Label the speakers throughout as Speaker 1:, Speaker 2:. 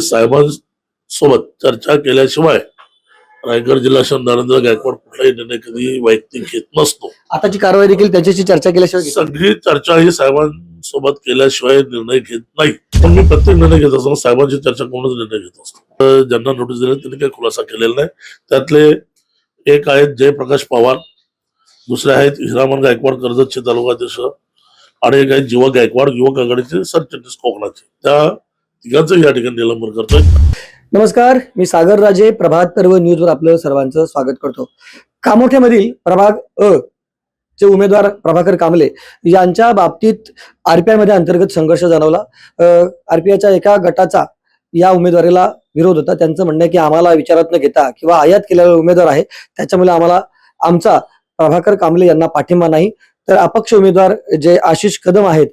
Speaker 1: साहेबांसोबत चर्चा केल्याशिवाय रायगड जिल्हा नरेंद्र गायकवाड कुठलाही निर्णय कधी वैयक्तिक घेत नसतो.
Speaker 2: आताची कारवाई देखील त्याच्याशी चर्चा केल्याशिवाय घेतली.
Speaker 1: सगळी चर्चा ही साहेबांसोबत केल्याशिवाय निर्णय घेत नाही. पण मी प्रत्येक निर्णय घेत असताना साहेबांची चर्चा करूनच निर्णय घेत असतो. ज्यांना नोटीस दिली त्यांनी काही खुलासा केलेला नाही. त्यातले एक आहेत जयप्रकाश पवार, दुसरे आहेत हिरामन गायकवाड कर्जतचे तालुकाध्यक्ष, आणि एक आहेत जीवा गायकवाड युवक आघाडीचे सरचिटणीस कोकणाचे. त्या तिघांचं या ठिकाणी निलंबन करतोय.
Speaker 2: नमस्कार, मी सागर राजे, प्रभात पर्व न्यूजवर आपलं सर्वांचं स्वागत करतो. कामोठ्यामधील प्रभाग अ चे उमेदवार प्रभाकर कांबले यांच्या बाबतीत आरपीआय मध्ये अंतर्गत संघर्ष जाणवला. आरपीआयच्या एका गटाचा या उमेदवारीला विरोध होता. त्यांचं म्हणणं आहे की आम्हाला विचारात न घेता किंवा आयात केलेला उमेदवार आहे, त्याच्यामुळे आमचा प्रभाकर कांबले यांना पाठिंबा नाही. तर अपक्ष उमेदवार जे आशिष कदम आहेत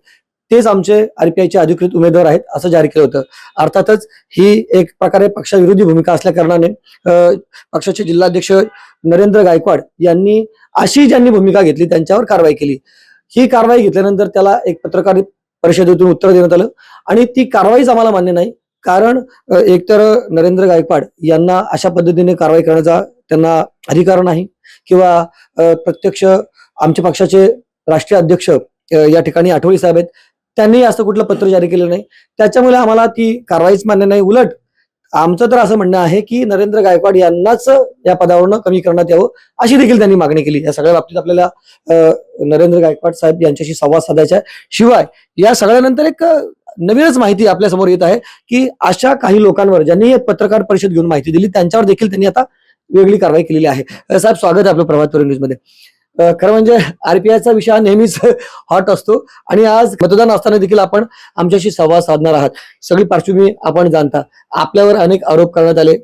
Speaker 2: तेच आमचे आरपीआयचे अधिकृत उमेदवार आहेत असं जाहीर केलं होतं. अर्थातच ही एक प्रकारे पक्षाविरोधी भूमिका असल्या कारणाने पक्षाचे जिल्हाध्यक्ष नरेंद्र गायकवाड यांनी अशी ज्यांनी भूमिका घेतली त्यांच्यावर कारवाई केली. ही कारवाई घेतल्यानंतर त्याला एक पत्रकार परिषदेतून उत्तर देण्यात आलं आणि ती कारवाईच आम्हाला मान्य नाही. कारण एकतर नरेंद्र गायकवाड यांना अशा पद्धतीने कारवाई करण्याचा त्यांना अधिकार नाही किंवा प्रत्यक्ष आमच्या पक्षाचे राष्ट्रीय अध्यक्ष या ठिकाणी आठवले साहेब आहेत, त्यांनी असं कुठलं पत्र जारी केलं नाही. त्याच्यामुळे आम्हाला ती कारवाईच मान्य नाही. उलट आमचं तर असं म्हणणं आहे की नरेंद्र गायकवाड यांनाच या पदावरून कमी करण्यात यावं अशी देखील त्यांनी मागणी केली. या सगळ्या बाबतीत आपल्याला नरेंद्र गायकवाड साहेब यांच्याशी संवाद साधायचा आहे. शिवाय या सगळ्यानंतर एक नवीनच माहिती आपल्या समोर येत आहे की अशा काही लोकांवर ज्यांनी पत्रकार परिषद घेऊन माहिती दिली त्यांच्यावर देखील त्यांनी आता वेगळी कारवाई केलेली आहे. साहेब, स्वागत आहे आपलं प्रभात पर्व न्यूज मध्ये. खरं म्हणजे आरपीआयचा विषय नेहमीच हॉट असतो आणि आज मतदान असताना देखील आपण आमच्याशी संवाद साधणार आहात. सगळी पार्श्वभूमी आपण जाणता. आपल्यावर अनेक आरोप करण्यात आले.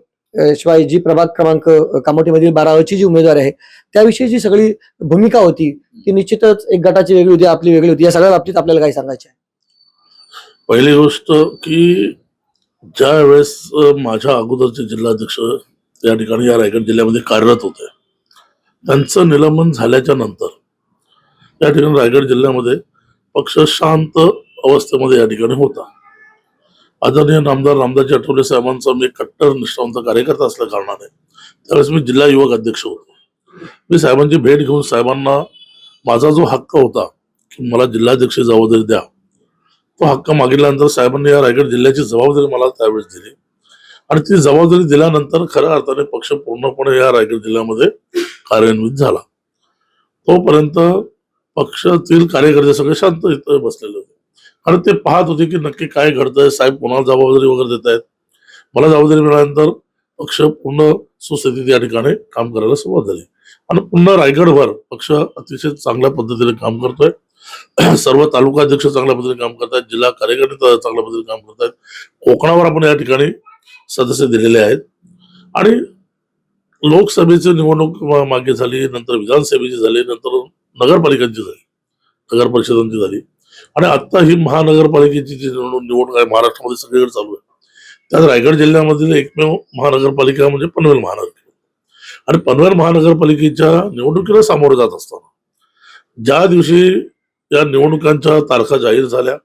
Speaker 2: शिवाय जी प्रभाग क्रमांक कामोठीमधील 12 ची जी उमेदवार आहे त्याविषयी जी सगळी भूमिका होती ती निश्चितच एक गटाची वेगळी होती, आपली वेगळी होती. या सगळ्या बाबतीत आपल्याला काय सांगायचे आहे?
Speaker 1: पहिली गोष्ट की ज्या वेळेस माझ्या अगोदरचे जिल्हाध्यक्ष या ठिकाणी या रायगड जिल्ह्यामध्ये कार्यरत होते, त्यांचं निलंबन झाल्याच्या नंतर या ठिकाणी रायगड जिल्ह्यामध्ये पक्ष शांत अवस्थेमध्ये या ठिकाणी होता. आदरणीय नामदार रामदासजी आठवले साहेबांचा मी कट्टर निष्ठावंत कार्यकर्ता असल्या कारणाने त्यावेळेस मी जिल्हा युवक अध्यक्ष होतो. मी साहेबांची भेट घेऊन साहेबांना माझा जो हक्क होता की मला जिल्हाध्यक्ष जबाबदारी द्या, तो हक्क मागितल्यानंतर साहेबांनी या रायगड जिल्ह्याची जबाबदारी मला त्यावेळेस दिली आणि ती जबाबदारी दिल्यानंतर खऱ्या अर्थाने पक्ष पूर्णपणे या रायगड जिल्ह्यामध्ये कार्यान्वित झाला. तोपर्यंत पक्षातील कार्यकर्ते सगळे शांत इथं बसलेले होते, कारण ते पाहत होते की नक्की काय घडतंय, साहेब कोणाला जबाबदारी वगैरे देत आहेत. मला जबाबदारी मिळाल्यानंतर पक्ष पूर्ण सुस्थितीत या ठिकाणी काम करायला सुरुवात झाली आणि पुन्हा रायगडभर पक्ष अतिशय चांगल्या पद्धतीने काम करतोय. सर्व तालुकाध्यक्ष चांगल्या पद्धतीने काम करतात, जिल्हा कार्यकर्ते चांगल्या पद्धतीने काम करतात. कोकणावर आपण या ठिकाणी सदस्य दिलेले आहेत आणि लोकसभेची निवडणूक मागे झाली, नंतर विधानसभेची झाली, नंतर नगरपालिकांची झाली, नगर परिषदांची झाली आणि आता ही महानगरपालिकेची जी निवडणूक आहे महाराष्ट्रामध्ये सगळीकडे चालू आहे. त्यात रायगड जिल्ह्यामधील एकमेव महानगरपालिका म्हणजे पनवेल महानगरपालिका आणि पनवेल महानगरपालिकेच्या निवडणुकीला सामोरं जात असताना ज्या दिवशी या निवडणुकांच्या तारखा जाहीर झाल्या,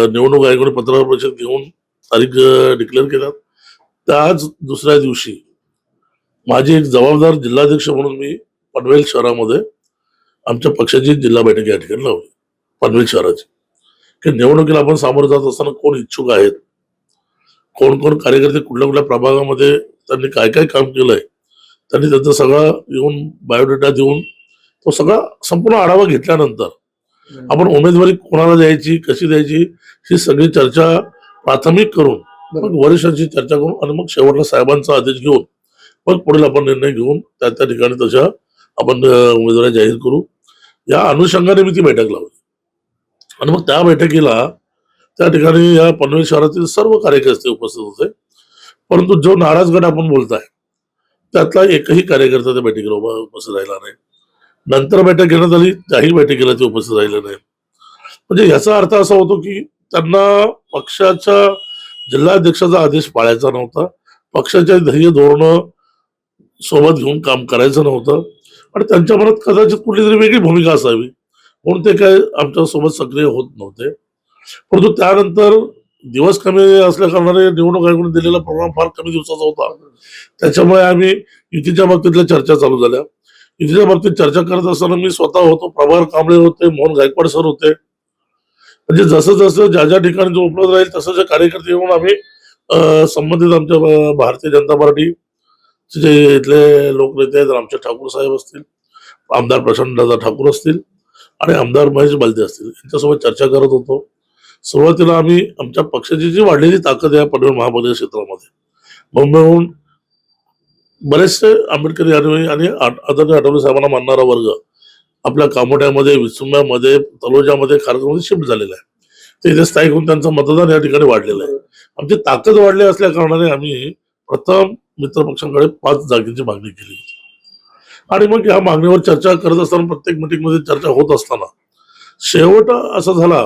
Speaker 1: निवडणूक आयोगाने पत्रकार परिषद घेऊन तारीख डिक्लेअर केल्यात, त्याच दुसऱ्या दिवशी माझी एक जबाबदार जिल्हाध्यक्ष म्हणून मी पनवेल शहरामध्ये आमच्या पक्षाची जिल्हा बैठक या ठिकाणी लावली पनवेल शहराची, की निवडणुकीला आपण सामोरं जात असताना कोण इच्छुक आहेत, कोण कोण कार्यकर्ते कुठल्या कुठल्या प्रभागामध्ये त्यांनी काय काय काम केलंय, त्यांनी त्याचा सगळा येऊन बायोडेटा देऊन तो सगळा संपूर्ण आढावा घेतल्यानंतर आपण उमेदवारी कोणाला द्यायची, कशी द्यायची ही सगळी चर्चा प्राथमिक करून मग वरिष्ठांची चर्चा करून आणि मग शेवटला साहेबांचा आदेश घेऊन मग पुढील आपण निर्णय घेऊन त्या त्या ठिकाणी तशा आपण उमेदवारी जाहीर करू. या अनुषंगाने मी ती बैठक लावली आणि मग त्या बैठकीला त्या ठिकाणी या पनवेल शहरातील सर्व कार्यकर्ते उपस्थित होते. परंतु जो नाराज गट आपण बोलताय त्यातला एकही कार्यकर्ता त्या बैठकीला उपस्थित राहिला नाही. नंतर बैठक घेण्यात आली, त्याही बैठकीला ते उपस्थित राहिले नाही. म्हणजे याचा अर्थ असा होतो की त्यांना पक्षाच्या जिल्हाध्यक्षाचा आदेश पाळायचा नव्हता, पक्षाच्या ध्येय धोरण सोबत घेऊन काम करायचं नव्हतं आणि त्यांच्या मनात कदाचित कुठली तरी वेगळी भूमिका असावी म्हणून ते काय आमच्या सोबत सक्रिय होत नव्हते. परंतु त्यानंतर दिवस कमी असल्या कारणाने निवडणूक आयोगाने दिलेला प्रोग्राम फार कमी दिवसाचा होता. त्याच्यामुळे आम्ही युतीच्या बाबतीतल्या चर्चा चालू झाल्या. युतीच्या बाबतीत चर्चा करत असताना मी स्वतः होतो, प्रभाकर कांबळे होते, मोहन गायकवाड सर होते. म्हणजे जसं जसं ज्या ज्या ठिकाणी जो उपलब्ध राहील तसं जे कार्यकर्ते येऊन आम्ही संबंधित आमच्या भारतीय जनता पार्टीचे जे इथले लोकनेते आहेत, रामचंद्र ठाकूर साहेब असतील, आमदार प्रशांतदादा ठाकूर असतील आणि आमदार महेश बलदे असतील, यांच्यासोबत चर्चा करत होतो. सुरुवातीला आम्ही आमच्या पक्षाची जी वाढलेली ताकद आहे पनवेल महापालिका क्षेत्रामध्ये, मुंबईहून बरेचसे आंबेडकरी आणि आदरणीय आठवले साहेबांना मानणारा वर्ग आपल्या कामोठ्यामध्ये, विसुंब्यामध्ये, तलोजामध्ये, खारगावमध्ये शिफ्ट झालेला आहे. ते इथे स्थायिक होऊन त्यांचं मतदान या ठिकाणी वाढलेलं आहे. आमची ताकद वाढली असल्या कारणाने आम्ही प्रथम मित्रपक्षांकडे 5 जागेची मागणी केली होती. आणि मग या मागणीवर चर्चा करत असताना, प्रत्येक मिटिंगमध्ये चर्चा होत असताना शेवट असा झाला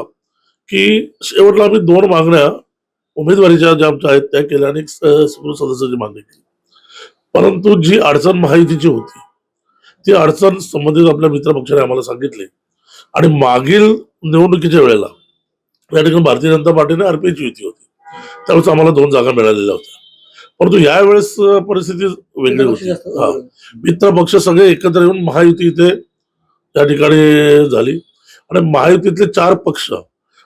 Speaker 1: की शेवटला आम्ही 2 मागण्या उमेदवारीच्या ज्या आमच्या आहेत त्या केल्या आणि एक सदस्याची मागणी केली. परंतु जी अडचण महायुतीची होती ती अडचण संबंधित आपल्या मित्रपक्षाने आम्हाला सांगितली आणि मागील निवडणुकीच्या वेळेला या ठिकाणी भारतीय जनता पार्टीने आरपीआयची युती होती, त्यावेळेस आम्हाला 2 जागा मिळालेल्या होत्या. परंतु यावेळेस परिस्थिती वेगळी होती. मित्रपक्ष सगळे एकत्र येऊन महायुती इथे या ठिकाणी झाली आणि महायुतीतले 4 पक्ष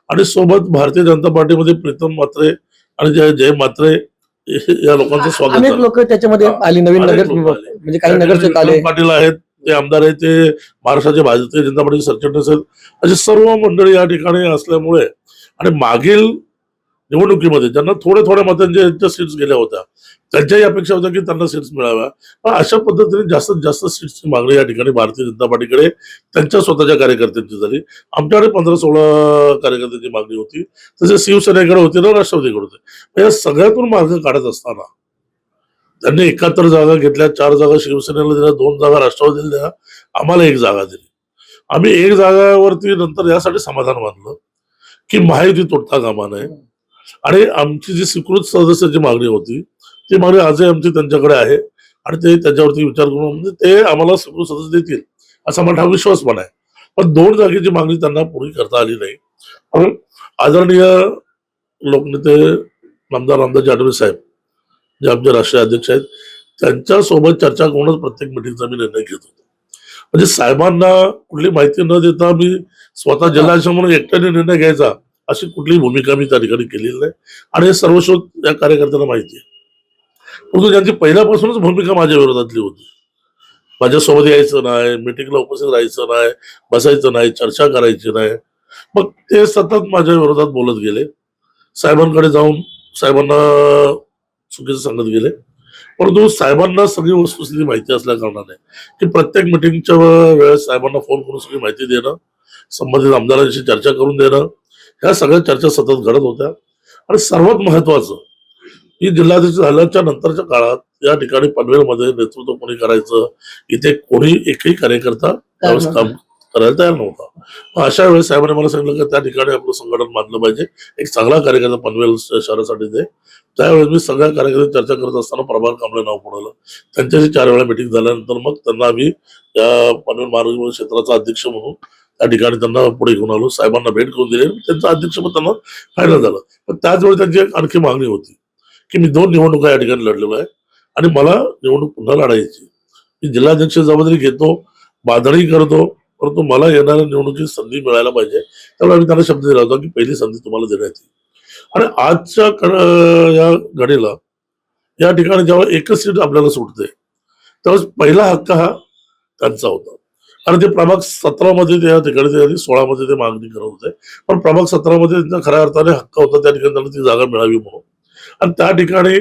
Speaker 1: आणि सोबत भारतीय जनता पार्टीमध्ये प्रीतम म्हात्रे आणि जय म्हात्रे या लोकांचं स्वागत
Speaker 2: अनेक
Speaker 1: झालं.
Speaker 2: लोक त्याच्यामध्ये आली, नवीन
Speaker 1: अनेक
Speaker 2: नगर
Speaker 1: लोकं आले.
Speaker 2: म्हणजे काही नगरसेवक आले.
Speaker 1: विक्रम पाटील आहेत, ते आमदार आहेत, ते महाराष्ट्राचे भारतीय जनता पार्टीचे सरचिटणीस आहेत. अशी सर्व मंडळी या ठिकाणी असल्यामुळे आणि मागील निवडणुकीमध्ये ज्यांना थोड्या थोड्या मतांच्या सीट्स गेल्या होत्या त्यांच्याही अपेक्षा होत्या की त्यांना सीट्स मिळाव्या. पण अशा पद्धतीने जास्तीत जास्त सीट्सची मागणी या ठिकाणी भारतीय जनता पार्टीकडे त्यांच्या स्वतःच्या कार्यकर्त्यांची झाली. आमच्याकडे 15-16 कार्यकर्त्यांची मागणी होती, तसे शिवसेनेकडे होती ना राष्ट्रवादीकडे होते. या सगळ्यातून मार्ग काढत असताना त्यांनी 71 जागा घेतल्या, 4 जागा शिवसेनेला दिल्या, 2 जागा राष्ट्रवादीला दिल्या, आम्हाला 1 जागा दिली. आम्ही 1 जागावरती नंतर यासाठी समाधान मानलं की महायुती तुटता कामा नये आणि आमची जी स्वीकृत सदस्याची मागणी होती ती मागणी आजही आमची त्यांच्याकडे आहे आणि ते त्याच्यावरती विचार करून म्हणजे ते आम्हाला स्वीकृत सदस्य देतील असा मला विश्वास पण आहे. पण 2 जागेची मागणी त्यांना पूर्ण करता आली नाही. पण आदरणीय लोकनेते आमदार रामदास आठवले साहेब जे आमचे राष्ट्रीय अध्यक्ष आहेत त्यांच्यासोबत चर्चा करूनच प्रत्येक मिटिंगचा मी निर्णय घेत होतो. म्हणजे साहेबांना कुठली माहिती न देता मी स्वतः जिल्हाध्यक्ष म्हणून एकट्याने निर्णय घ्यायचा अशी कुठलीही भूमिका मी त्या ठिकाणी केलेली नाही आणि हे सर्व शोध या कार्यकर्त्यांना माहिती आहे. परंतु त्यांची पहिल्यापासूनच भूमिका माझ्या विरोधातली होती. माझ्यासोबत यायचं नाही, मिटिंगला उपस्थित राहायचं नाही, बसायचं नाही, चर्चा करायची नाही. मग ते सतत माझ्या विरोधात बोलत गेले, साहेबांकडे जाऊन साहेबांना चुकीचं सांगत गेले. परंतु साहेबांना सगळी वस्तुस्थिती माहिती असल्या कारणाने की प्रत्येक मिटिंगच्या वेळेस साहेबांना फोन करून सगळी माहिती देणं, संबंधित आमदारांशी चर्चा करून देणं, ह्या सगळ्या चर्चा सतत घडत होत्या. आणि सर्वात महत्वाचं ही जिल्हाध्यक्ष झाल्याच्या नंतरच्या काळात या ठिकाणी पनवेलमध्ये नेतृत्व कोणी करायचं, इथे कोणी एकही कार्यकर्ता त्यावेळेस काम करायला तयार नव्हता. मग अशा वेळेस साहेबांनी मला सांगितलं की त्या ठिकाणी आपलं संघटन मानलं पाहिजे, एक चांगला कार्यकर्ता पनवेल शहरासाठी दे. त्यावेळेस मी सगळ्या कार्यकर्त्यांची चर्चा करत असताना प्रभाकर कांबळे नाव पुढवलं. त्यांच्याशी 4 वेळा मिटिंग झाल्यानंतर मग त्यांना आम्ही या पनवेल महानगर क्षेत्राचा अध्यक्ष म्हणून त्या ठिकाणी त्यांना पुढे घेऊन आलो, साहेबांना भेट करून दिली, त्यांचं अध्यक्षपद त्यांना फायनल झालं. पण त्याच वेळी त्यांची एक आणखी मागणी होती की मी 2 निवडणुका या ठिकाणी लढलेलो आहे आणि मला निवडणूक पुन्हा लढायची. मी जिल्हाध्यक्ष जबाबदारी घेतो, बांधणी करतो, परंतु मला येणाऱ्या निवडणुकीची संधी मिळायला पाहिजे. त्यामुळे आम्ही त्यांना शब्द दिला होता की पहिली संधी तुम्हाला देण्यात येईल. आणि आजच्या या घडीला या ठिकाणी जेव्हा एकच सीट आपल्याला सुटते त्यावेळेस पहिला हक्क हा त्यांचा होता. कारण ते प्रभाग 17 मध्ये त्या ठिकाणी 16 मध्ये ते मागणी करत होते, पण प्रभाग 17 मध्ये त्यांचा खऱ्या अर्थाने हक्क होता त्या ठिकाणी त्यांना ती जागा मिळावी म्हणून. आणि त्या ठिकाणी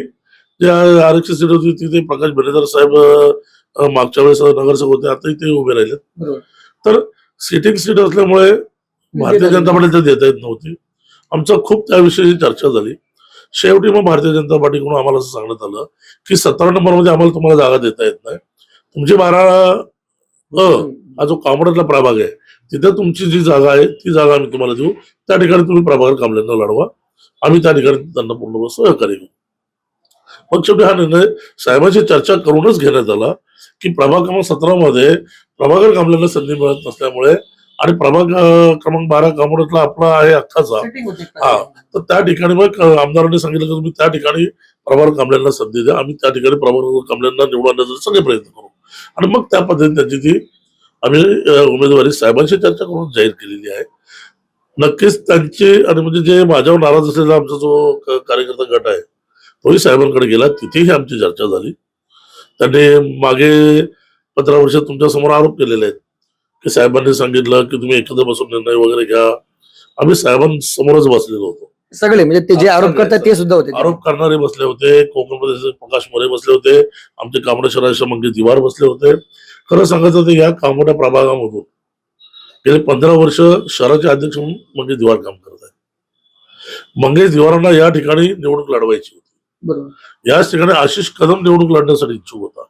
Speaker 1: जे आरक्षित सीट होती तिथे प्रकाश बेनेदार साहेब मागच्या वेळेस नगरसेवक होते, आताही ते उभे राहिले. तर सिटिंग सीट असल्यामुळे भारतीय जनता पार्टीला देता येत नव्हती. आमचं खूप त्याविषयी चर्चा झाली. शेवटी मग भारतीय जनता पार्टीकडून आम्हाला असं सांगण्यात आलं की 17 नंबरमध्ये आम्हाला तुम्हाला जागा देता येत नाही, तुमची 12 हा जो कामोड्यातला प्रभाग आहे तिथे तुमची जी जागा आहे ती जागा आम्ही तुम्हाला देऊ, त्या ठिकाणी तुम्ही प्रभाकर कांबळेंना लढवा, आम्ही त्या ठिकाणी त्यांना पूर्ण सहकार्य करू. मग शेवटी हा निर्णय साहेबांशी चर्चा करूनच घेण्यात आला की प्रभाग क्रमांक 17 मध्ये प्रभाकर कांबळेंना संधी मिळत नसल्यामुळे आणि प्रभाग क्रमांक 12 कामोड्यातला आपला आहे अख्खाचा. हा, तर त्या ठिकाणी मग आमदारांनी सांगितलं की तुम्ही त्या ठिकाणी प्रभाकर कांबळेंना संधी द्या, आम्ही त्या ठिकाणी प्रभाकर कांबळेंना निवडून आणण्याचे सगळे प्रयत्न करू. आणि मग त्या पद्धतीने त्यांची ती आम्ही उमेदवारी साहेबांशी चर्चा करून जाहीर केलेली आहे. नक्कीच त्यांची आणि म्हणजे जे माझ्यावर नाराज असलेला आमचा जो कार्यकर्ता गट आहे तोही साहेबांकडे गेला, तिथेही आमची चर्चा झाली. त्यांनी मागे 15 वर्ष तुमच्या समोर आरोप केलेले आहेत की साहेबांनी सांगितलं की तुम्ही एकत्र बसून निर्णय वगैरे घ्या. आम्ही साहेबांसमोरच बसलेलो होतो.
Speaker 2: सगळे म्हणजे ते जे आरोप करतात ते सुद्धा होते.
Speaker 1: आरोप करणारे बसले होते, कोकण प्रदेशाचे प्रकाश मोरे बसले होते, आमचे कामोडे शहराचे मंगेश दिवार बसले होते. खरं सांगायचं तर या कामोड्या प्रभागामधून गेले 15 वर्ष शहराचे अध्यक्ष म्हणून मंगेश दिवार काम करत आहेत. मंगेश दिवारांना या ठिकाणी निवडणूक लढवायची होती.
Speaker 2: बरोबर.
Speaker 1: याच ठिकाणी आशिष कदम निवडणूक लढण्यासाठी इच्छुक होता.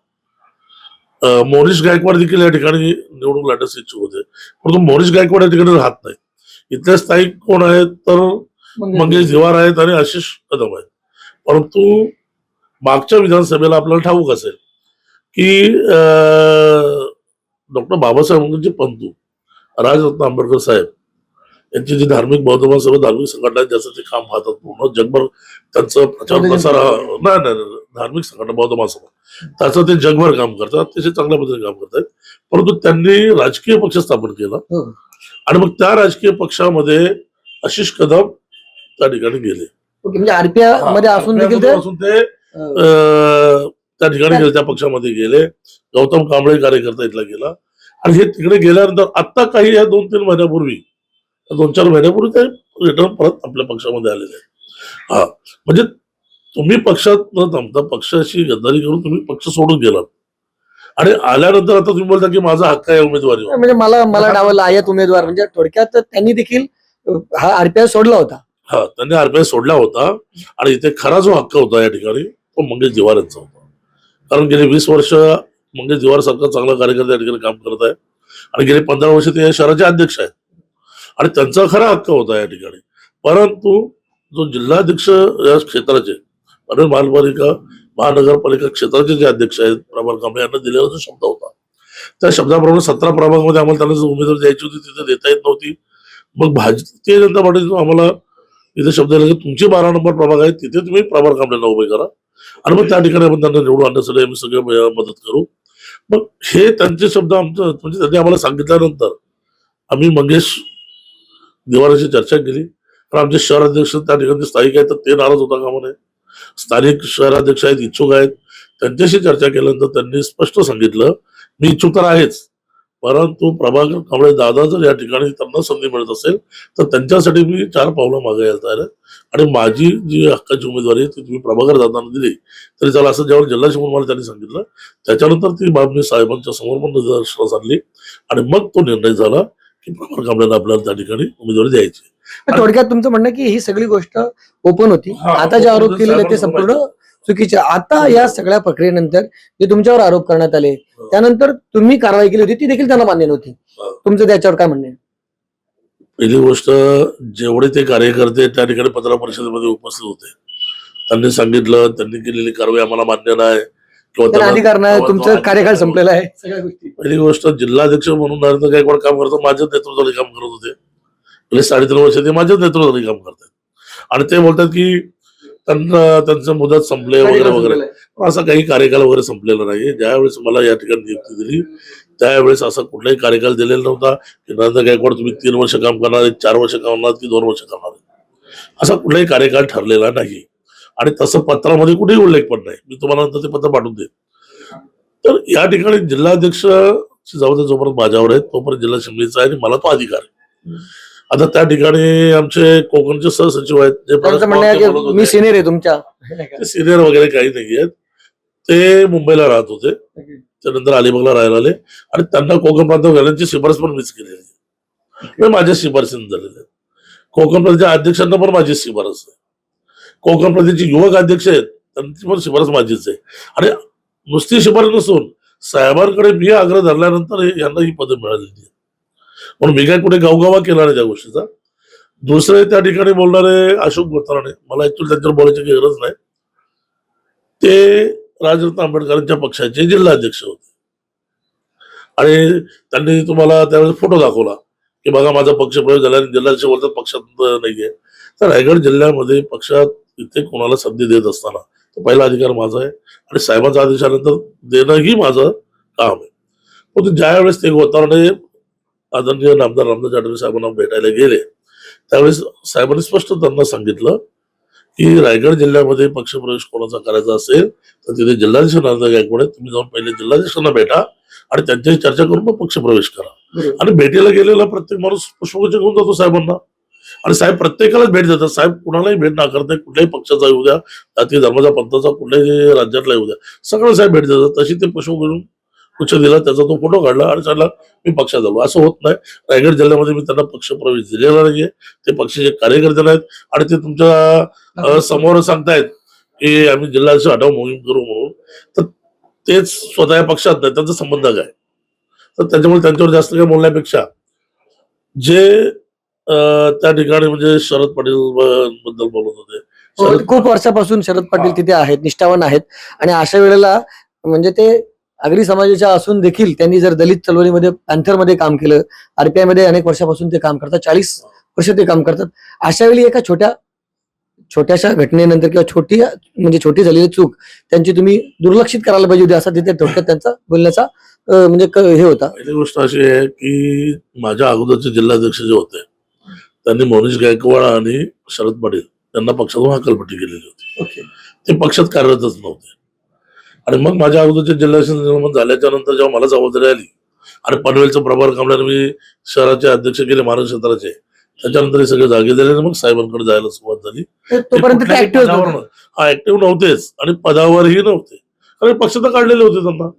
Speaker 1: मोरिस गायकवाड देखील या ठिकाणी निवडणूक लढण्यास इच्छुक होते, परंतु मोरिस गायकवाड या ठिकाणी राहत नाही. इथले स्थायिक कोण आहेत तर मंगेश दिवार आहेत आणि आशिष कदम आहेत. परंतु मागच्या विधानसभेला आपल्याला ठाऊक असेल की डॉक्टर बाबासाहेब आंबेडकरचे पंतू राजरत्न आंबेडकर साहेब यांची जी धार्मिक बौद्ध महासभा धार्मिक संघटना आहे ज्याचं ते काम पाहतात, पूर्ण जगभर त्यांचं प्रचार प्रसार नाही धार्मिक संघटना बौद्ध महासभा त्याचं ते जगभर काम करतात, अतिशय चांगल्या पद्धतीने काम करतात. परंतु त्यांनी राजकीय पक्ष स्थापन केला आणि मग त्या राजकीय पक्षामध्ये आशिष कदम त्या ठिकाणी गेले.
Speaker 2: म्हणजे आरपीआय मध्ये असून देखील
Speaker 1: ते त्या ठिकाणी गेले, त्या पक्षामध्ये गेले. गौतम कांबळे कार्यकर्ता इथला गेला आणि हे तिकडे गेल्यानंतर आता काही या 2-3 महिन्यापूर्वी 2-4 महिन्यापूर्वी ते रिटर्न परत आपल्या पक्षामध्ये आलेले आहेत. हा, म्हणजे तुम्ही पक्षात न थांबता पक्षाशी गद्दारी करून तुम्ही पक्ष सोडून गेलात आणि आल्यानंतर आता तुम्ही बोलता की माझा हक्क आहे उमेदवारी.
Speaker 2: म्हणजे मला डावलला आयात उमेदवार म्हणजे थोडक्यात त्यांनी देखील हा आरपीआय सोडला होता.
Speaker 1: हा, त्यांनी आरपीआय सोडला होता आणि इथे खरा जो हक्क होता या ठिकाणी तो मंगेश दिवार यांचा होता. कारण गेली 20 वर्ष मंगेश दिवार सारखा चांगला कार्यकर्ता या ठिकाणी काम करत आहे आणि गेले 15 वर्ष ते या शहराचे अध्यक्ष आहेत आणि त्यांचा खरा हक्क होता या ठिकाणी. परंतु जो जिल्हाध्यक्ष या क्षेत्राचे आणि महानगरपालिका क्षेत्राचे जे अध्यक्ष आहेत प्रभाकर कांबळे यांना दिलेला जो शब्द होता त्या शब्दाप्रमाणे 17 प्रभागामध्ये आम्हाला त्यांना उमेदवारी द्यायची होती, तिथे देता येत नव्हती. मग भारतीय जनता पार्टीने आम्हाला इथे शब्द दिला की तुमचे 12 नंबर प्रभाग आहेत तिथे तुम्ही प्रभाकर कांबळेंना उभे करा आणि मग त्या ठिकाणी आपण त्यांना निवडून आणण्यासाठी आम्ही सगळे मदत करू. मग हे त्यांचे शब्द आमचं म्हणजे त्यांनी आम्हाला सांगितल्यानंतर आम्ही मंगेश दिवाराशी चर्चा केली. कारण आमचे शहराध्यक्ष त्या ठिकाणी स्थायिक आहेत तर ते नाराज होता कामा नये. स्थानिक शहराध्यक्ष आहेत, इच्छुक आहेत, त्यांच्याशी चर्चा केल्यानंतर त्यांनी स्पष्ट सांगितलं मी इच्छुक तर आहेच, परंतु प्रभाकर कांबळे दादा जर या ठिकाणी त्यांना संधी मिळत असेल तर त्यांच्यासाठी मी 4 पावलं मागे यायला तयार आहे आणि माझी जी हक्काची उमेदवारी आहे ती तुम्ही प्रभाकर दादांना दिली तरी चला असं ज्यावेळी जिल्हा मला त्यांनी सांगितलं. त्याच्यानंतर ती बाब मी साहेबांच्या समोर पण निदर्शनास आणली आणि मग तो निर्णय झाला की प्रभाकर कांबळेंना आपल्याला त्या ठिकाणी उमेदवारी द्यायची.
Speaker 2: थोडक्यात तुमचं म्हणणं की ही सगळी गोष्ट ओपन होती. आता जे आरोप केलेले ते संपूर्ण चुकीचे. आता या सगळ्या प्रक्रियेनंतर जे तुमच्यावर आरोप करण्यात आले त्यानंतर तुम्ही कारवाई केली होती ती देखील त्यांना मान्य नव्हती. तुमचं त्याच्यावर काय म्हणणं आहे?
Speaker 1: पहिली गोष्ट जेवढे ते कार्यकर्ते त्या ठिकाणी 15 परिषदेमध्ये उपस्थित होते त्यांनी सांगितलं त्यांनी केलेली कारवाई आम्हाला मान्य नाही किंवा
Speaker 2: अधिकार नाही, तुमचं कार्यकाळ संपलेला आहे सगळ्या गोष्टी.
Speaker 1: पहिली गोष्ट जिल्हाध्यक्ष म्हणून नरेंद्र गायकवाड काम करतो, माझ्याच नेतृत्वाखाली काम करत होते. गेले 3.5 वर्ष ते माझ्याच नेतृत्वाखाली काम करतात आणि ते बोलतात की त्यांना त्यांचं मुदत संपले वगैरे वगैरे. असा काही कार्यकाल वगैरे संपलेला नाही. ज्यावेळेस मला या ठिकाणी नियुक्ती दिली त्यावेळेस असा कुठलाही कार्यकाल दिलेला नव्हता की नरेंद्र गायकवाड तुम्ही 3 वर्ष काम करणार, 4 वर्ष करणार की 2 वर्ष करणार, असा कुठलाही कार्यकाल ठरलेला नाही आणि तसं पत्रामध्ये कुठेही उल्लेख पण नाही. मी तुम्हाला नंतर ते पत्र पाठवून देईन. तर या ठिकाणी जिल्हाध्यक्ष जबाबदारी जोपर्यंत माझ्यावर आहे तोपर्यंत जिल्हा शिमलीचा आहे आणि मला तो अधिकार आहे. आता त्या ठिकाणी आमचे कोकणचे सहसचिव आहेत जे
Speaker 2: मी सिनियर आहे तुमच्या,
Speaker 1: सिनियर वगैरे काही नाही आहेत, ते मुंबईला राहत होते, त्यानंतर अलिबागला राहायला आले आणि त्यांना कोकण प्रांतात घालण्याची शिफारस पण मीच केलेली आहे. माझ्या शिफारसीने झालेल्या आहेत. कोकण प्रांताच्या अध्यक्षांना पण माझी शिफारस आहे. कोकण प्रांताचे युवक अध्यक्ष आहेत त्यांची पण शिफारस माझीच आहे आणि नुसती शिफारस नसून साहेबांकडे मी आग्रह धरल्यानंतर यांना ही पदं मिळालेली आहे. म्हणून मी काय कुठे गावगावा केला नाही त्या गोष्टीचा. दुसरे त्या ठिकाणी बोलणारे अशोक गोताराणे, मला ऍक्च्युअली त्यांच्यावर बोलायची काही गरज नाही, ते राजरत्न आंबेडकरांच्या पक्षाचे जिल्हाध्यक्ष होते आणि त्यांनी तुम्हाला त्यावेळेस फोटो दाखवला की बघा माझा पक्षप्रवेश झाला आणि जिल्हाध्यक्ष बोलतात पक्षात नाहीये. तर रायगड जिल्ह्यामध्ये पक्षात इथे कोणाला संधी देत असताना तो पहिला अधिकार माझा आहे आणि साहेबांचा आदेशानंतर देणंही माझं काम आहे. पण ज्या वेळेस ते गोतावणे आदरणीय नामदार रामदास आठवले साहेबांना भेटायला गेले त्यावेळेस साहेबांनी स्पष्ट त्यांना सांगितलं की रायगड जिल्ह्यामध्ये पक्षप्रवेश कोणाचा करायचा असेल तर तिथे जिल्हाधीश नामदार गायकवाड आहेत, तुम्ही जाऊन पहिले जिल्हाधीशांना भेटा आणि त्यांच्याशी चर्चा करून मग पक्षप्रवेश करा.
Speaker 2: बरोबर.
Speaker 1: आणि भेटीला गेलेला प्रत्येक माणूस पुष्पगुच्छ घेऊन जातो साहेबांना आणि साहेब प्रत्येकालाच भेट देतात. साहेब कुणालाही भेट नाकारत नाही, कुठल्याही पक्षाचा येऊ द्या, जाती धर्माचा पंथाचा कुठल्याही राज्यातला येऊ द्या, सगळं साहेब भेट देतात. तशी ते पुष्प घेऊन गुच्छ दिला, त्याचा तो फोटो काढला आणि सांगला मी पक्षात आलो. असं होत नाही. रायगड जिल्ह्यामध्ये मी त्यांना पक्षप्रवेश दिलेला नाहीये. ते पक्षाचे कार्यकर्ते नाहीत आणि ते तुमच्या समोर सांगतायत की आम्ही जिल्ह्याची हटाव मोहीम करू म्हणून. तर तेच स्वतः या पक्षात नाही, त्यांचा संबंध काय. तर त्याच्यामुळे त्यांच्यावर जास्त काही बोलण्यापेक्षा जे त्या ठिकाणी म्हणजे शरद पाटील बद्दल बोलत होते.
Speaker 2: हो, खूप वर्षापासून शरद पाटील तिथे आहेत, निष्ठावान आहेत आणि अशा वेळेला म्हणजे ते आगरी समाजाच्या असून देखील त्यांनी जर दलित चळवळीमध्ये पॅन्थरमध्ये काम केलं, आरपीआय मध्ये अनेक वर्षापासून ते काम करतात, 40 वर्ष ते काम करतात. अशा वेळी एका छोट्याशा घटनेनंतर किंवा छोटी झालेली चूक त्यांची तुम्ही दुर्लक्षित करायला पाहिजे होती, असा तिथे थोडक्यात त्यांचा बोलण्याचा म्हणजे हे होता.
Speaker 1: पहिली गोष्ट अशी आहे की माझ्या अगोदरचे जिल्हाध्यक्ष जे होते त्यांनी मोनीश गायकवाड आणि शरद पाटील त्यांना पक्षातून हकालपट्टी केलेली होती. ते पक्षात कार्यरतच नव्हते. आणि मग माझ्या अगोदरचे जिल्हाध्यक्ष निर्माण झाल्याच्या नंतर जेव्हा मला जबाबदारी आली आणि पनवेलचं प्रभार कामल्याने मी शहराचे अध्यक्ष केले महाराष्ट्र क्षेत्राचे, त्याच्यानंतर हे सगळे जागे झाले आणि मग साहेबांकडे जायला सुरुवात झाली.
Speaker 2: तोपर्यंत ते ऍक्टिव्ह
Speaker 1: ऍक्टिव्ह नव्हतेच आणि पदावरही नव्हते, कारण पक्षात काढलेले होते त्यांना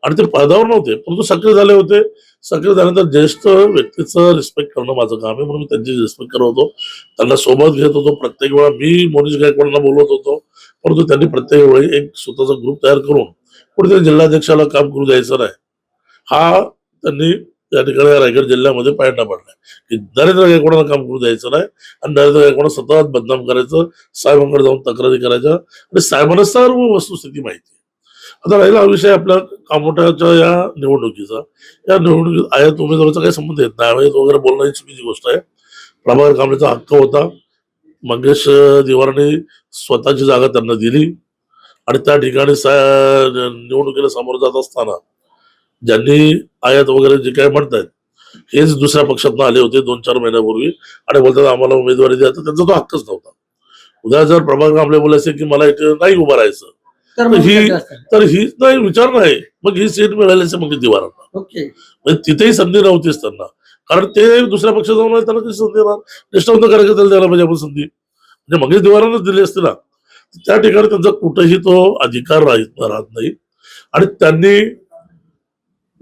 Speaker 1: आणि ते पदावर नव्हते परंतु सक्रिय झाले होते. सक्रिय झाल्यानंतर ज्येष्ठ व्यक्तीचं रिस्पेक्ट करणं माझं काम आहे म्हणून मी त्यांची रिस्पेक्ट करत होतो, त्यांना सोबत घेत होतो. प्रत्येक वेळा मी मोनीश गायकवाडांना बोलवत होतो, परंतु त्यांनी प्रत्येक वेळी एक स्वतःचा ग्रुप तयार करून कुठेतरी जिल्हाध्यक्षाला काम करू द्यायचं नाही, हा त्यांनी त्या ठिकाणी रायगड जिल्ह्यामध्ये पायंडा पडलाय की नरेंद्र गायकवाडांना काम करू द्यायचं नाही आणि नरेंद्र गायकवाड सतत बदनाम करायचं, साहेबांकडे जाऊन तक्रारी करायच्या आणि साहेबांना सर्व वस्तुस्थिती माहिती. आता राहिला हा विषय आपल्या कामोठ्याच्या या निवडणुकीचा. या निवडणुकीत आयात उमेदवाराचा काही संबंध येत नाही. आयात वगैरे बोलणं ही चुकीची गोष्ट आहे. प्रभाकर कांबळेचा हक्क होता. मंगेश दिवारांनी स्वतःची जागा त्यांना दिली आणि त्या ठिकाणी निवडणुकीला सामोरं जात असताना ज्यांनी आयात वगैरे जे काय म्हणतायत हेच दुसऱ्या पक्षातून आले होते 2-4 महिन्यापूर्वी आणि बोलतात आम्हाला उमेदवारी द्या, तर त्यांचा तो हक्कच नव्हता. उद्या जर प्रभाकर कांबळे बोलायचे की मला इथे नाही उभं राहायचं तर ही नाही विचार नाही, मग ही सीट मिळालीच मंगेश दिवारांना. म्हणजे तिथेही संधी नव्हतीच त्यांना, कारण ते दुसऱ्या पक्षात जाऊन त्यांना कशी संधी देणार. निष्ठावंत कार्यकर्त्याला द्यायला पाहिजे आपण संधी, म्हणजे मंगेश दिवारांनाच दिली असती ना. त्या ठिकाणी त्यांचा कुठेही तो अधिकार राहत नाही. आणि त्यांनी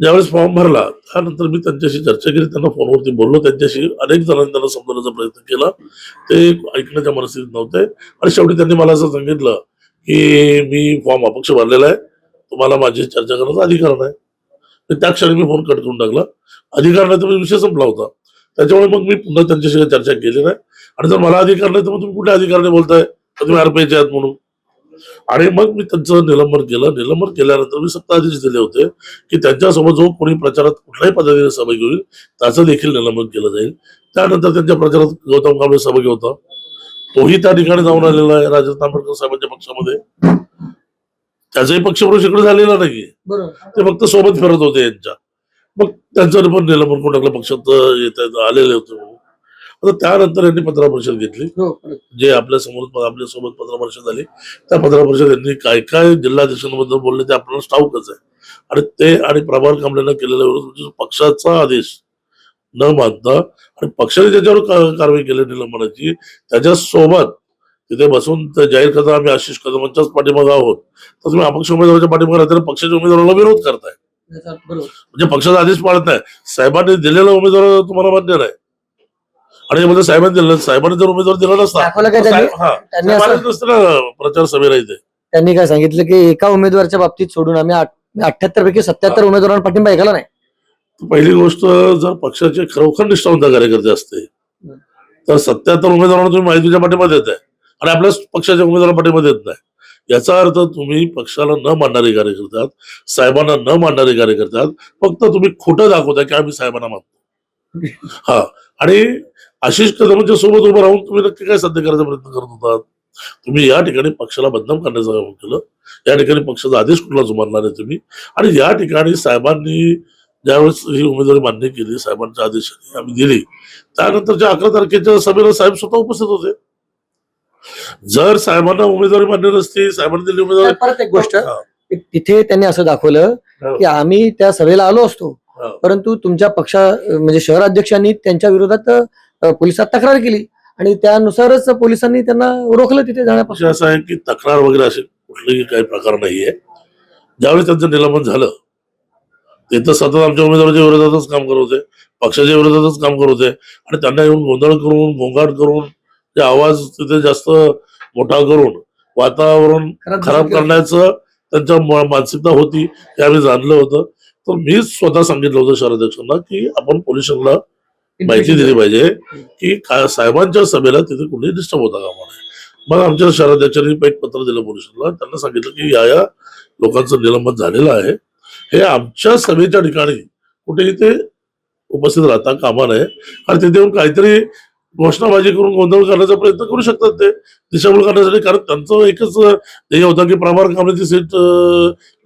Speaker 1: ज्यावेळेस फॉर्म भरला त्यानंतर मी त्यांच्याशी चर्चा केली, त्यांना फोनवरती बोललो, त्यांच्याशी अनेक जणांनी त्यांना समजवण्याचा प्रयत्न केला, ते ऐकण्याच्या मनस्थितीत नव्हते. आणि शेवटी त्यांनी मला असं सांगितलं की मी फॉर्म अपक्ष भरलेला आहे, तुम्हाला माझी चर्चा करण्याचा अधिकार नाही. त्या क्षणी मी फोन कट करून टाकला. अधिकार नाही तर विषय संपला होता. त्याच्यामुळे मग मी पुन्हा त्यांच्याशी चर्चा केली नाही. आणि जर मला अधिकार नाही तर मग तुम्ही कुठल्या अधिकाराने बोलताय, तुम्ही आरपीआयचे आहात म्हणून. आणि मग मी त्यांचं निलंबन केलं. निलंबन केल्यानंतर मी सत्ता आदेश दिले होते की त्यांच्यासोबत जो कोणी प्रचारात कुठल्याही पद्धतीने सहभागी होईल त्याचं देखील निलंबन केलं जाईल. त्यानंतर त्यांच्या प्रचारात गौतम कांबळे सहभागी होता, तोही त्या ठिकाणी जाऊन आलेला आहे राजरत्न आंबेडकर साहेबांच्या पक्षामध्ये. त्याचाही पक्षप्रवेश इकडे झालेला नाहीये, ते फक्त सोबत फिरत होते यांच्या. मग त्यांचं पण निलंबन करून टाकलं, पक्षात येत आलेले होते म्हणून. आता त्यानंतर यांनी पत्रकार परिषद घेतली, जे आपल्या सोबत पत्रकार परिषद झाली. त्या पत्रकार परिषद यांनी काय काय जिल्हाध्यक्षांबद्दल बोलले ते आपल्याला ठाऊकच आहे. आणि ते आणि प्रभाकर कांबळेंना केलेल्या विरोध पक्षाचा आदेश न मानता आणि पक्षाने ज्याच्यावर कारवाई केली निलंबनाची त्याच्यासोबत तिथे बसून जाहीर करता आम्ही आशिष कदमांच्याच पाठीमागे आहोत, तर तुम्ही अपक्ष उमेदवाराच्या पाठीमागे राहताना पक्षाच्या उमेदवाराला विरोध करताय, म्हणजे पक्षाचा आदेश पाळत नाही. साहेबांनी दिलेला उमेदवार तुम्हाला मान्य नाही आणि मध्ये साहेबांनी दिलं, साहेबांनी जर उमेदवार दिला नसता नसतं ना प्रचार सभेला इथे.
Speaker 2: त्यांनी काय सांगितलं की एका उमेदवाराच्या बाबतीत सोडून आम्ही 78 पैकी 77 उमेदवारांना पाठिंबा ऐकला नाही.
Speaker 1: पहिली गोष्ट, जर पक्षाचे खरोखर निष्ठावंत कार्यकर्ते असते तर 77 उमेदवारांना तुम्ही माहितीच्या पाठिंबा देत आहे आणि आपल्याच पक्षाच्या उमेदवारांना पाठिंबा देत नाही. याचा अर्थ तुम्ही पक्षाला न मानणारे कार्यकर्ते, साहेबांना न मानणारे कार्यकर्ते, फक्त तुम्ही खोटं दाखवताय की आम्ही साहेबांना मानतो. हा. आणि आशिष कदमच्या सोबत उभं राहून तुम्ही नक्की काय साध्य करायचा प्रयत्न करत होतात? तुम्ही या ठिकाणी पक्षाला बदनाम करण्याचं काम केलं. या ठिकाणी पक्षाचा आदेश कुठलाच उभारला नाही तुम्ही. आणि या ठिकाणी साहेबांनी ज्यावेळेस ही उमेदवारी मान्य केली, साहेबांच्या आदेशाने आम्ही दिली, त्यानंतरच्या 11 तारखेच्या सभेला साहेब स्वतः उपस्थित होते. जर साहेबांना उमेदवारी मान्य नसती, साहेबांनी दिली उमेदवारी.
Speaker 2: परत एक गोष्ट,
Speaker 1: हा,
Speaker 2: तिथे त्यांनी असं दाखवलं
Speaker 1: हा,
Speaker 2: की आम्ही त्या सभेला आलो असतो,
Speaker 1: हा.
Speaker 2: परंतु तुमच्या पक्षा म्हणजे शहर अध्यक्षांनी त्यांच्या विरोधात पोलिसात तक्रार केली आणि त्यानुसारच पोलिसांनी त्यांना रोखलं तिथे
Speaker 1: विषय
Speaker 2: जाण्यापासून.
Speaker 1: असा आहे की तक्रार वगैरे असे कुठलेही काही प्रकार नाहीये. ज्यावेळेस त्यांचं निलंबन झालं, ते तर सतत आमच्या उमेदवाराच्या विरोधातच काम करत होते, पक्षाच्या विरोधातच काम करत होते. आणि त्यांना येऊन गोंधळ करून, गोंगाट करून, ते आवाज तिथे जास्त मोठा करून वातावरण खराब करण्याचं त्यांच्या मानसिकता होती, हे आम्ही जाणलं होतं. तर मी स्वतः सांगितलं होतं शहराध्यक्षांना की आपण पोलिसांना माहिती दिली पाहिजे की साहेबांच्या सभेला तिथे कुठेही डिस्टर्ब होता कामा नये. मग आमच्या शहराध्यक्षांनी एक पत्र दिलं पोलिसांना. त्यांना सांगितलं की या लोकांचं निलंबन झालेलं आहे, हे आमच्या सभेच्या ठिकाणी कुठेही ते उपस्थित राहता कामा नये. आणि तिथे येऊन काहीतरी घोषणाबाजी करून गोंधळ करण्याचा प्रयत्न करू शकतात, ते दिशाभूल करण्यासाठी. कारण त्यांचं एकच ध्येय होतं की प्रभार कामरेची सीट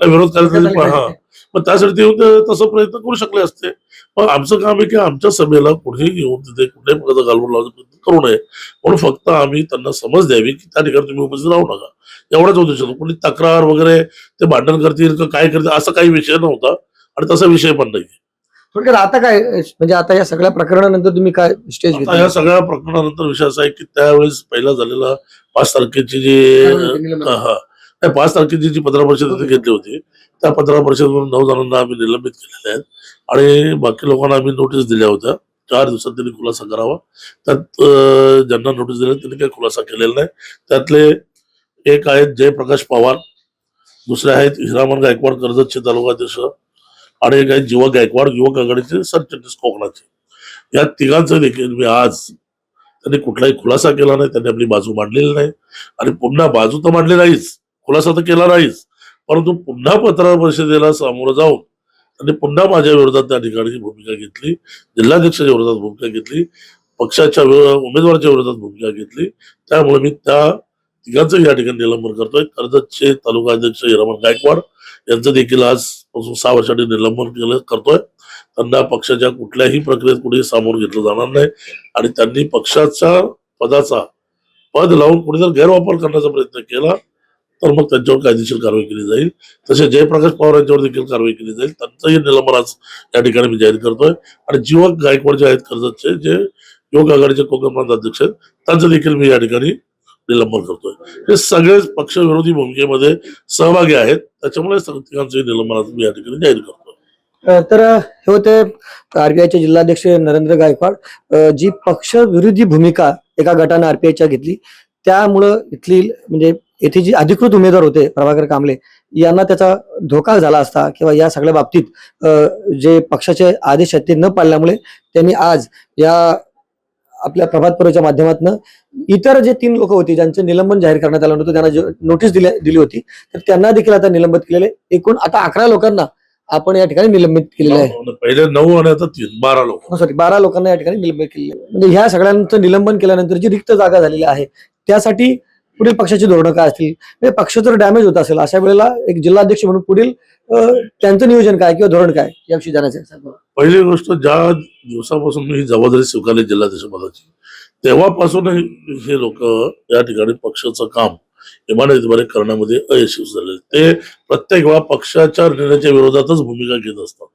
Speaker 1: विरोध करायचा. हा, मग त्यासाठी ते येऊन तसं प्रयत्न करू शकले असते. पण आमचं काम आहे की आमच्या सभेला कुठेही येऊन तिथे कुठल्याही प्रकारचा घालवून लावण्याचा प्रयत्न करू नये, म्हणून फक्त आम्ही त्यांना समज द्यावी की त्या ठिकाणी तुम्ही उपस्थित राहू नका, एवढाच उद्देश होता. कोणी तक्रार वगैरे ते भांडण करतील का काय करतील असा काही विषय नव्हता, आणि तसा विषय पण नाही.
Speaker 2: थोडक्यात आता काय म्हणजे आता या सगळ्या प्रकरणानंतर तुम्ही काय स्टेज
Speaker 1: आता या सगळ्या प्रकरणानंतर विषय असा आहे की त्यावेळेस पहिला झालेला 5 तारखेची जी हा, नाही, 5 तारखेची जी पत्रकार परिषद तिथे घेतली होती, त्या पत्रकार परिषदेवरून 9 जणांना आम्ही निलंबित केलेले आहेत. आणि बाकी लोकांना आम्ही नोटीस दिल्या होत्या, 4 दिवसात त्यांनी खुलासा करावा. त्यात ज्यांना नोटीस दिल्या त्यांनी काही खुलासा केलेला नाही. त्यातले एक आहेत जयप्रकाश पवार, दुसरे आहेत हिरामन गायकवाड कर्जतचे तालुकाध्यक्ष, आणि एक आहेत जीवा गायकवाड युवक आघाडीचे सरचिटणीस कोकणाचे. या तिघांचं देखील मी आज, त्यांनी कुठलाही खुलासा केला नाही, त्यांनी आपली बाजू मांडलेली नाही. आणि पुन्हा बाजू तर मांडली नाहीच, खुलासा तर केला नाहीच, परंतु पुन्हा पत्रकार परिषदेला सामोरं जाऊन त्यांनी पुन्हा माझ्या विरोधात त्या ठिकाणी भूमिका घेतली, जिल्हाध्यक्षाच्या विरोधात भूमिका घेतली, पक्षाच्या उमेदवाराच्या विरोधात भूमिका घेतली. त्यामुळे मी त्या तिघांचं या ठिकाणी निलंबन करतोय. कर्जतचे तालुका अध्यक्ष हिरामन गायकवाड यांचं देखील आजपासून 6 वर्षांनी निलंबन करतोय. त्यांना पक्षाच्या कुठल्याही प्रक्रियेत कुठेही सामोरं घेतलं जाणार नाही. आणि त्यांनी पक्षाच्या पद लावून कुठेतरी गैरवापर करण्याचा प्रयत्न केला तर मग त्यांच्यावर कायदेशीर कारवाई केली जाईल. तसे जयप्रकाश पवार यांच्यावर देखील कारवाई केली जाईल. त्यांचंही निलंबन आज या ठिकाणी मी जाहीर करतोय. आणि जीवक गायकवाड जे आहेत कर्जतचे, जे युवक आघाडीचे कोकण प्रांत अध्यक्ष आहेत, त्यांचं देखील मी या ठिकाणी निलंबन करतोय. हे सगळे पक्षविरोधी भूमिकेमध्ये सहभागी आहेत, त्याच्यामुळे तिघांचंही निलंबन आज मी या ठिकाणी जाहीर करतोय.
Speaker 2: तर हे होते आरपीआयचे जिल्हाध्यक्ष नरेंद्र गायकवाड. जी पक्षविरोधी भूमिका एका गटानं आरपीआयच्या घेतली, त्यामुळं इथली म्हणजे येथे जी अधिकृत उमेदवार होते प्रभाकर कांबळे यांना त्याचा धोका झाला असता, किंवा या सगळ्या बाबतीत जे पक्षाचे आदेश आहेत ते न पाळल्यामुळे त्यांनी आज या आपल्या प्रभात पर्वच्या माध्यमातून इतर जे 3 लोक होती ज्यांचं निलंबन जाहीर करण्यात आलं होतं, त्यांना नोटीस दिली होती, तर त्यांना देखील आता निलंबित केलेले. एकूण आता 11 लोकांना आपण या ठिकाणी निलंबित केलेलं आहे.
Speaker 1: पहिले 9 आणि आता 3, 12 लोक.
Speaker 2: सॉरी, 12 लोकांना या ठिकाणी निलंबित केलेलं आहे. म्हणजे ह्या सगळ्यांचं निलंबन केल्यानंतर जी रिक्त जागा झालेली आहे त्यासाठी पुढील पक्षाची धोरणं काय असतील, म्हणजे पक्ष जर डॅमेज होत असेल अशा वेळेला एक जिल्हाध्यक्ष म्हणून पुढील त्यांचं नियोजन काय किंवा धोरण काय याविषयी जाण्याचं आहे.
Speaker 1: पहिली गोष्ट, ज्या दिवसापासून मी ही जबाबदारी स्वीकारली जिल्हाध्यक्ष पदाची, तेव्हापासून हे लोक या ठिकाणी पक्षाचं काम इमानतीद्वारे करण्यामध्ये अयशस्वी झाले. ते प्रत्येक वेळा पक्षाच्या निर्णयाच्या विरोधातच भूमिका घेत असतात.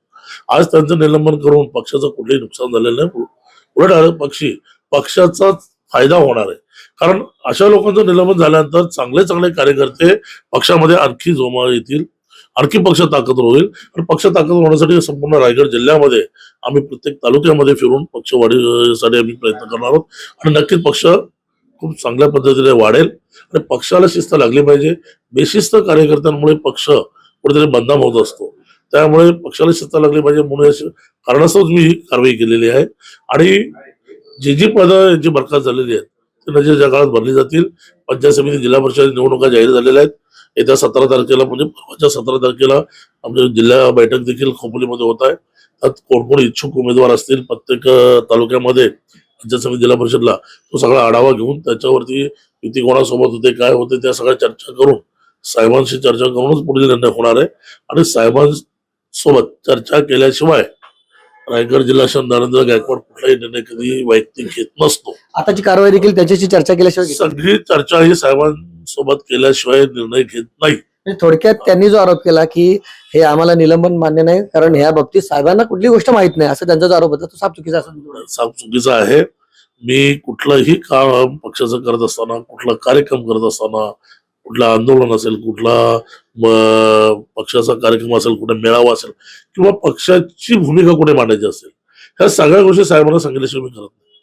Speaker 1: आज त्यांचं निलंबन करून पक्षाचं कुठलंही नुकसान झालेलं नाही, उलट पक्षाचा फायदा होणार आहे. कारण अशा लोकांचं निलंबन झाल्यानंतर चांगले चांगले कार्यकर्ते पक्षामध्ये आणखी जोमा येतील, आणखी पक्ष ताकदवर होईल. आणि पक्ष ताकदवर होण्यासाठी संपूर्ण रायगड जिल्ह्यामध्ये आम्ही प्रत्येक तालुक्यामध्ये फिरून पक्ष वाढीसाठी आम्ही प्रयत्न करणार आहोत. आणि नक्कीच पक्ष खूप चांगल्या पद्धतीने वाढेल. आणि पक्षाला शिस्त लागली पाहिजे. बेशिस्त कार्यकर्त्यांमुळे पक्ष कुठेतरी बदनाम होत असतो, त्यामुळे पक्षाला शिस्त लागली पाहिजे, म्हणून या कारणास्तव मी ही कारवाई केलेली आहे. आणि जी पदं यांची बरखास्त झालेली आहेत ती नजीकच्या काळात भरली जातील. पंचायत समिती जिल्हा परिषद निवडणुका जाहीर झालेल्या आहेत. येत्या 17 तारखेला म्हणजे परवाच्या 17 तारखेला आमच्या जिल्हा बैठक देखील खोपोलीमध्ये होत आहे. त्यात कोण कोण इच्छुक उमेदवार असतील प्रत्येक तालुक्यामध्ये पंचायत समिती जिल्हा परिषदला तो सगळा आढावा घेऊन त्याच्यावरती युती कोणासोबत होते काय होते त्या सगळ्या चर्चा करून साहेबांशी चर्चा करूनच पुढील निर्णय होणार आहे. आणि साहेबांसोबत चर्चा केल्याशिवाय रायगड जिल्हा नरेंद्र गायकवाड कुठलाही निर्णय कधी वैयक्तिक घेत नसतो.
Speaker 2: आताची कारवाई देखील त्याच्याशी चर्चा केल्याशिवाय घेतली.
Speaker 1: सगळी चर्चा ही साहेबांसोबत केल्याशिवाय निर्णय घेत नाही.
Speaker 2: म्हणजे थोडक्यात त्यांनी जो आरोप केला की हे आम्हाला निलंबन मान्य नाही कारण ह्या बाबतीत साहेबांना कुठली गोष्ट माहित नाही असं त्यांचा जो आरोप होता तो साफ चुकीचा असं
Speaker 1: साफ चुकीचा आहे. मी कुठलंही काम पक्षाचं करत असताना कुठला कार्यक्रम करत असताना कुठलं आंदोलन असेल कुठला पक्षाचा कार्यक्रम असेल कुठे मेळावा असेल किंवा पक्षाची भूमिका कुठे मांडायची असेल ह्या सगळ्या गोष्टी साहेबांना सांगितल्याशिवाय मी करत नाही.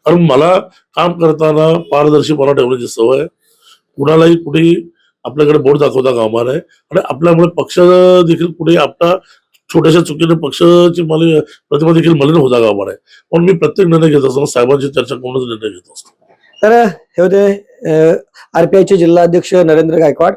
Speaker 1: कारण मला काम करताना पारदर्शीपणा ठेवण्याची सवय आहे. कुणालाही कुठेही आपल्याकडे बोट दाखवता कामा नये आणि आपल्यामुळे पक्ष देखील कुठे आपला छोट्याशा चुकीने पक्षाची प्रतिमा देखील मलिन होता कामा नये. पण मी प्रत्येक निर्णय घेत असताना साहेबांची चर्चा करूनच निर्णय घेत असतो.
Speaker 2: तर हे होते आरपीआयचे जिल्हाध्यक्ष नरेंद्र गायकवाड.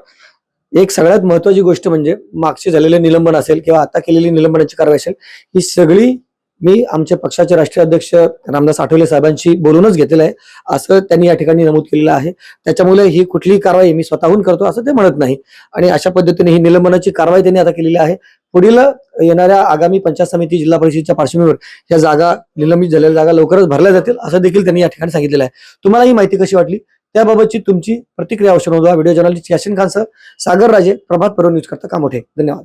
Speaker 2: एक सगळ्यात महत्वाची गोष्ट म्हणजे मागचे झालेले निलंबन असेल किंवा आता केलेली निलंबनाची कारवाई असेल ही सगळी मी आमच्या पक्षाचे राष्ट्रीय अध्यक्ष रामदास आठवले साहेबांशी बोलूनच घेतलेलं आहे असं त्यांनी या ठिकाणी नमूद केलेलं आहे. त्याच्यामुळे ही कुठलीही कारवाई मी स्वतःहून करतो असं ते म्हणत नाही आणि अशा पद्धतीने ही निलंबनाची कारवाई त्यांनी आता केलेली आहे. पुढील येणाऱ्या आगामी पंचायत समिती जिल्हा परिषदेच्या पार्श्वभूमीवर या जागा निलंबित झालेल्या जागा लवकरच भरल्या जातील असं देखील त्यांनी या ठिकाणी सांगितलेलं आहे. तुम्हाला ही माहिती कशी वाटली त्याबाबतची तुमची प्रतिक्रिया अवश्य नोंदवा. व्हिडिओ जर्नलिस्ट यासिन खानसह सागर राजे, प्रभात पर्व न्यूज करता कामोठे. धन्यवाद.